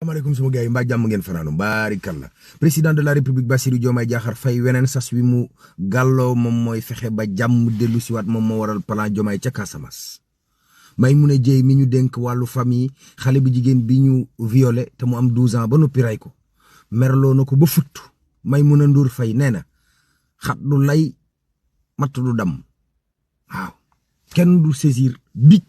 salaamaaleykum sama gars yi mbaa jàmm ngeen fanaanu baarikàlla président de la république Bassirou Diomaye Diakhar Faye weneen sas wi mu gàlloo moom mooy fexe ba jàmm dellu siwaat moom moo waral plan Diomaye ca Casamance. Maimouna Dièye mi ñu dénk wàllu famille xale bu jigéen bi ñu violé te mu am 12 ans ba noppi ray ko merloo na ko ba futt Maimouna Ndour Faye nee na xat du lay matt du dam waaw kenn du saisir big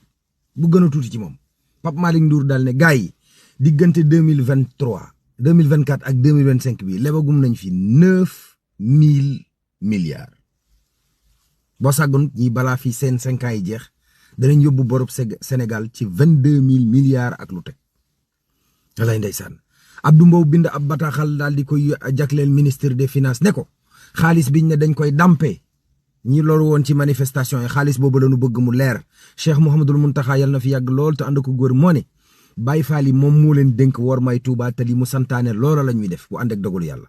bu gën a tuuti ci moom Pape Malick Ndour daal ne gars yi diggante 2023 2024 ak 2025 bi lebagum nañ fi 9000 milliards boo sàggoon ñi balaa fi seen 5 ans yi jeex danañ yóbbu borob Sénégal ci 22000 milliards ak lu teg walay ndeysaan Abdou Mbow bind ab bataaxal daal di koy jagleel ministre des finances ne ko xaalis biñ ne dañ koy dampé ñi loolu woon ci manifestation yi xaalis boobu lañu bëgg mu leer Cheikh Mouhamadoul Mountakha yàlla na fi yàgg lool te ànd ko góor moo ne Baye Fall yi moom moo leen dénk war may Touba te li mu santaane loola la ñuy def bu ànd ak dogalu yàlla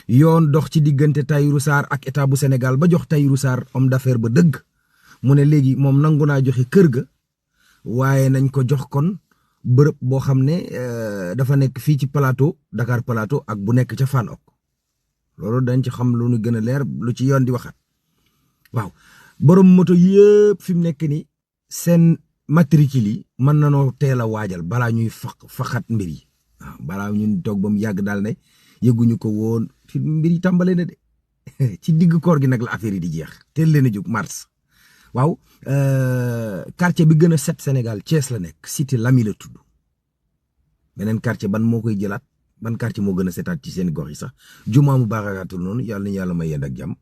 yoon dox ci diggante Tahirou Sarr ak état bu Sénégal ba jox Tahirou Sarr homme d'affaires ba dëgg mu ne léegi moom nangu naa joxe kër ga waaye nañ ko jox kon bërëb boo xam ne dafa nekk fii ci plateau Dakar plateau ak bu nekk ca Fann ok loolu dañ ci xam lu ñu gën a leer lu ci yoon di waxat waaw borom moto yëpp fi mu nekk ni seen matricule yi mën nanoo teel a waajal balaa ñuy faxat mbir yi waaw balaa ñun toog ba mu yàgg daal ne yëguñu ko woon fi mbir yi tàmbale na de ci digg koor gi nag la affaire yi di jeex teel leen a jóg mars waaw quartier bi gën a set Sénégal Thiès la nekk cité Lamy la tudd beneen quartier ban moo koy jëlaat ban quartier moo gën a setaat ci seen gox yi sax jumaa mu baaxagaatul noonu yàlla na yàlla may yend ak jàmm